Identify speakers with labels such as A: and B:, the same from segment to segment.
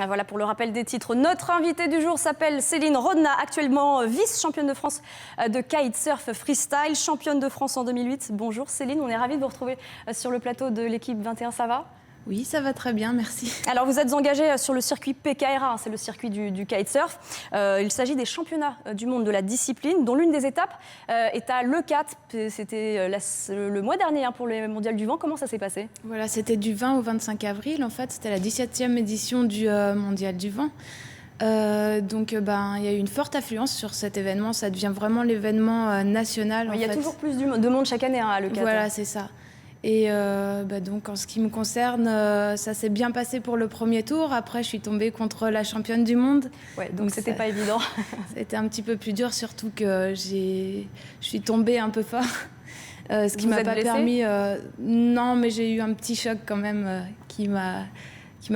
A: Voilà pour le rappel des titres. Notre invitée du jour s'appelle Céline Rodna, actuellement vice-championne de France de kitesurf freestyle, championne de France en 2008. Bonjour Céline, on est ravis de vous retrouver sur le plateau de l'équipe 21, ça va ?
B: Oui, ça va très bien, merci.
A: Alors vous êtes engagée sur le circuit PKRA, c'est le circuit du kitesurf. Il s'agit des championnats du monde de la discipline, dont l'une des étapes est à Leucate. C'était le mois dernier pour les mondiales du vent. Comment ça s'est passé ?
B: Voilà, c'était du 20 au 25 avril, en fait, c'était la 17e édition du mondial du vent. Donc il y a eu une forte affluence sur cet événement, ça devient vraiment l'événement national.
A: Il y a toujours plus de monde chaque année à Leucate.
B: Voilà, c'est ça. Et donc en ce qui me concerne, ça s'est bien passé pour le premier tour. Après, je suis tombée contre la championne du monde.
A: Ouais, donc c'était pas évident.
B: C'était un petit peu plus dur, surtout que je suis tombée un peu fort. Ce qui m'a pas permis. Non, mais j'ai eu un petit choc quand même qui m'a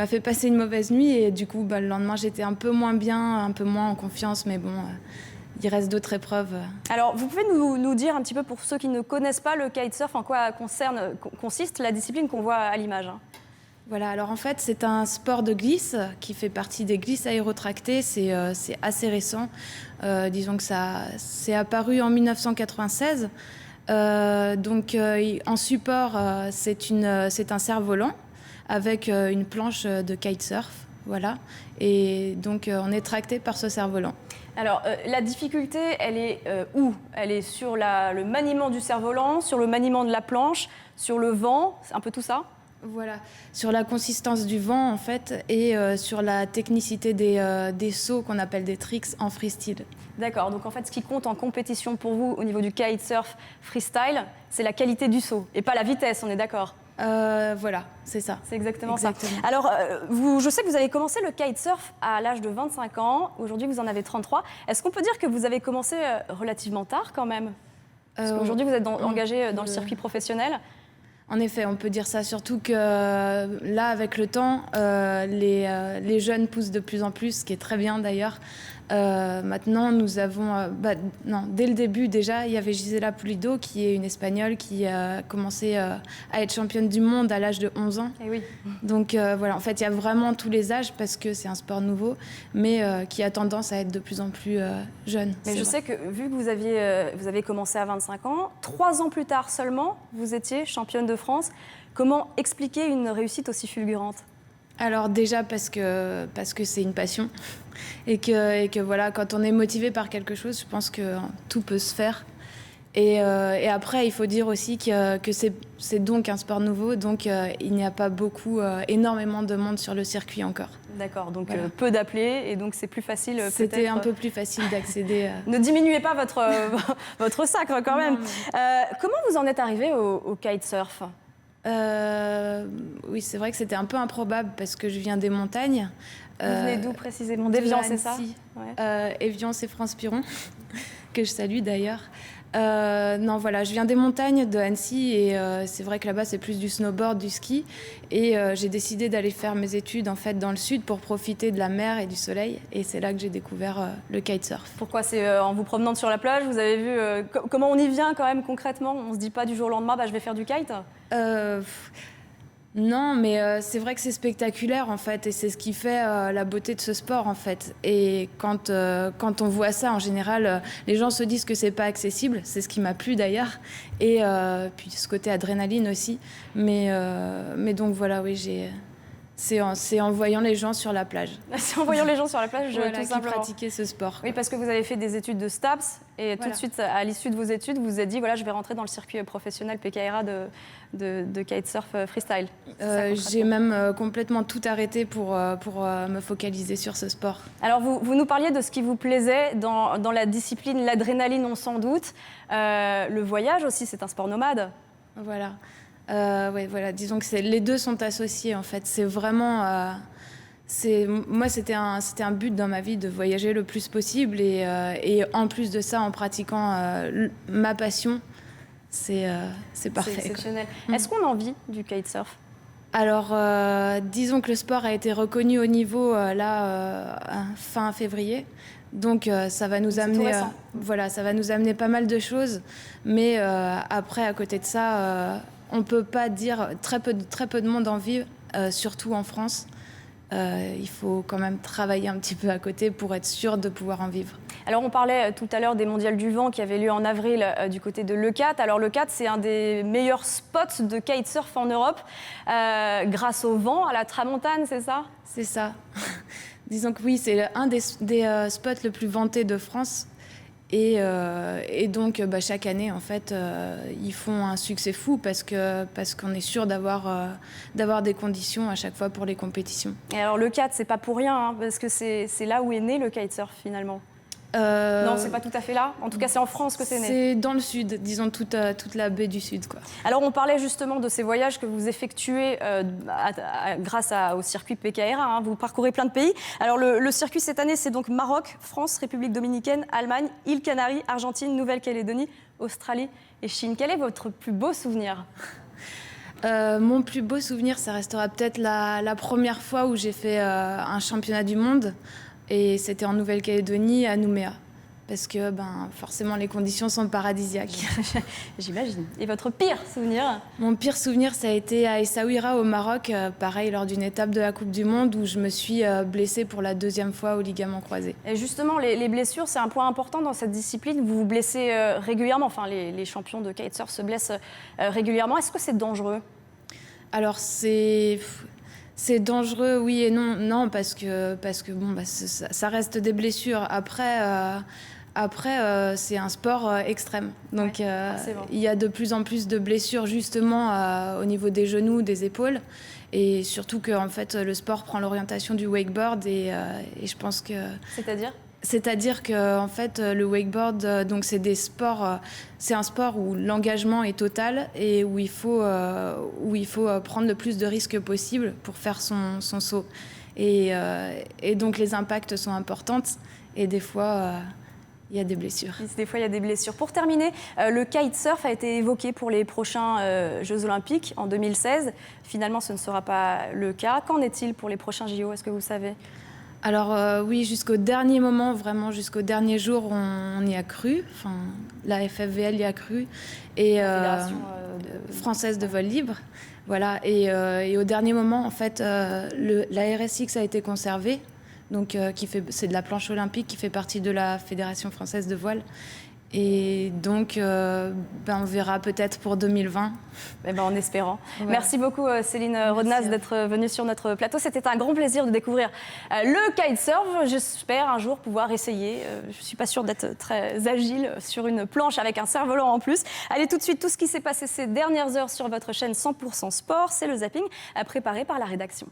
B: fait passer une mauvaise nuit. Et du coup, le lendemain, j'étais un peu moins bien, un peu moins en confiance. Mais bon, il reste d'autres épreuves.
A: Alors, vous pouvez nous dire un petit peu, pour ceux qui ne connaissent pas le kitesurf, en quoi consiste la discipline qu'on voit à l'image ?
B: Voilà, alors en fait, c'est un sport de glisse qui fait partie des glisses aérotractées. C'est assez récent. Disons que ça c'est apparu en 1996. En support, c'est un cerf-volant avec une planche de kitesurf. Voilà. Et donc, on est tracté par ce cerf-volant.
A: Alors, la difficulté, elle est où ? Elle est sur le maniement du cerf-volant, sur le maniement de la planche, sur le vent, c'est un peu tout ça ?
B: Voilà, sur la consistance du vent, en fait, et sur la technicité des sauts qu'on appelle des tricks en freestyle.
A: D'accord, donc en fait, ce qui compte en compétition pour vous au niveau du kitesurf freestyle, c'est la qualité du saut, et pas la vitesse, on est d'accord ?
B: Voilà, c'est ça.
A: C'est exactement ça. Alors, je sais que vous avez commencé le kitesurf à l'âge de 25 ans. Aujourd'hui, vous en avez 33. Est-ce qu'on peut dire que vous avez commencé relativement tard quand même ? Parce qu'aujourd'hui, vous êtes engagé dans le circuit professionnel.
B: En effet, on peut dire ça, surtout que là, avec le temps, les jeunes poussent de plus en plus, ce qui est très bien d'ailleurs. Maintenant, nous avons... dès le début, déjà, il y avait Gisela Pulido, qui est une Espagnole qui a commencé à être championne du monde à l'âge de 11 ans.
A: Et oui.
B: Donc voilà, en fait, il y a vraiment tous les âges parce que c'est un sport nouveau, mais qui a tendance à être de plus en plus jeune.
A: Mais je sais que, vu que vous avez commencé à 25 ans, 3 ans plus tard seulement, vous étiez championne de France. Comment expliquer une réussite aussi fulgurante ?
B: Alors déjà parce que c'est une passion et que voilà, quand on est motivé par quelque chose, je pense que tout peut se faire. Et après, il faut dire aussi que c'est donc un sport nouveau, donc il n'y a pas énormément de monde sur le circuit encore.
A: D'accord, donc voilà. Peu d'appelés, et donc c'est plus facile peut-être...
B: C'était un peu plus facile d'accéder.
A: Ne diminuez pas votre sacre quand même. Comment vous en êtes arrivé au kitesurf ?
B: Oui, c'est vrai que c'était un peu improbable parce que je viens des montagnes.
A: Vous venez d'où précisément ? D'Évian, c'est ça ?
B: Ouais. Évian, c'est France Piron, que je salue d'ailleurs. Non, voilà, je viens des montagnes de Annecy et c'est vrai que là-bas, c'est plus du snowboard, du ski. Et j'ai décidé d'aller faire mes études en fait dans le sud pour profiter de la mer et du soleil. Et c'est là que j'ai découvert le kitesurf.
A: Pourquoi ? C'est en vous promenant sur la plage, vous avez vu comment on y vient quand même concrètement ? On se dit pas du jour au lendemain, je vais faire du kite ?
B: Non, mais c'est vrai que c'est spectaculaire en fait, et c'est ce qui fait la beauté de ce sport en fait. Et quand on voit ça, en général, les gens se disent que c'est pas accessible. C'est ce qui m'a plu d'ailleurs. Et puis ce côté adrénaline aussi. Mais donc voilà, oui, c'est en voyant les gens sur la plage.
A: C'est en voyant les gens sur la plage,
B: voilà,
A: tout simplement.
B: Qui pratiquaient ce sport.
A: Oui, parce que vous avez fait des études de STAPS et tout de suite, à l'issue de vos études, vous vous êtes dit, voilà, je vais rentrer dans le circuit professionnel PKRA de kitesurf freestyle.
B: J'ai même complètement tout arrêté pour me focaliser sur ce sport.
A: Alors, vous nous parliez de ce qui vous plaisait dans la discipline, l'adrénaline, on s'en doute. Le voyage aussi, c'est un sport nomade.
B: Voilà. Ouais, voilà. Disons que les deux sont associés en fait. C'est vraiment... moi, c'était un but dans ma vie de voyager le plus possible et en plus de ça, en pratiquant ma passion, c'est parfait.
A: C'est exceptionnel. Est-ce qu'on en vit du kitesurf ?
B: Alors, disons que le sport a été reconnu au niveau fin février. Donc ça va nous amener, ça va nous amener pas mal de choses. Mais après, à côté de ça, on peut pas dire très peu de monde en vivent, surtout en France. il faut quand même travailler un petit peu à côté pour être sûr de pouvoir en vivre.
A: Alors on parlait tout à l'heure des mondiales du vent qui avaient lieu en avril du côté de Leucate. Alors Leucate, c'est un des meilleurs spots de kitesurf en Europe grâce au vent, à la tramontane, c'est ça?
B: C'est ça. Disons que oui, c'est un des spots le plus vantés de France. Et donc, chaque année, en fait, ils font un succès fou parce qu'on est sûr d'avoir des conditions à chaque fois pour les compétitions.
A: Et alors, Leucate, c'est pas pour rien, hein, parce que c'est là où est né le kitesurf, finalement. Non, c'est pas tout à fait là. En tout cas, c'est en France que c'est né.
B: C'est dans le sud, disons toute la baie du sud, quoi.
A: Alors, on parlait justement de ces voyages que vous effectuez grâce au circuit PKR1. Hein. Vous parcourez plein de pays. Alors, le circuit cette année, c'est donc Maroc, France, République dominicaine, Allemagne, îles Canaries, Argentine, Nouvelle-Calédonie, Australie et Chine. Quel est votre plus beau souvenir ?
B: Mon plus beau souvenir, ça restera peut-être la première fois où j'ai fait un championnat du monde. Et c'était en Nouvelle-Calédonie, à Nouméa. Parce que forcément, les conditions sont paradisiaques.
A: J'imagine. Et votre pire souvenir ?
B: Mon pire souvenir, ça a été à Essaouira, au Maroc. Pareil, lors d'une étape de la Coupe du Monde, où je me suis blessée pour la 2e fois au ligament croisé.
A: Et justement, les blessures, c'est un point important dans cette discipline. Vous vous blessez régulièrement. Enfin, les champions de kitesurf se blessent régulièrement. Est-ce que c'est dangereux ? Alors,
B: c'est dangereux, oui et non. Non, parce que ça reste des blessures. Après, c'est un sport extrême. Donc, il y a de plus en plus de blessures, justement, au niveau des genoux, des épaules. Et surtout que, en fait, le sport prend l'orientation du wakeboard. Et je pense que... C'est-à-dire que, en fait, le wakeboard, donc c'est un sport où l'engagement est total et où il faut prendre le plus de risques possible pour faire son saut. Et donc les impacts sont importants et des fois il y a des blessures.
A: Des fois il y a des blessures. Pour terminer, le kitesurf a été évoqué pour les prochains Jeux Olympiques en 2016. Finalement, ce ne sera pas le cas. Qu'en est-il pour les prochains JO ? Est-ce que vous savez ?
B: Alors oui, jusqu'au dernier moment, vraiment jusqu'au dernier jour, on y a cru. Enfin, la FFVL y a cru. Et
A: la Fédération
B: française de vol libre. Voilà. Et au dernier moment, en fait, la RSX a été conservée. Donc, c'est de la planche olympique qui fait partie de la Fédération française de voile. Et donc, on verra peut-être pour 2020.
A: En espérant.
B: Ouais.
A: Merci beaucoup Céline Rodnaz d'être venue sur notre plateau. C'était un grand plaisir de découvrir le kitesurf. J'espère un jour pouvoir essayer. Je ne suis pas sûre d'être très agile sur une planche avec un cerf-volant en plus. Allez tout de suite, tout ce qui s'est passé ces dernières heures sur votre chaîne 100% Sport, c'est le zapping préparé par la rédaction.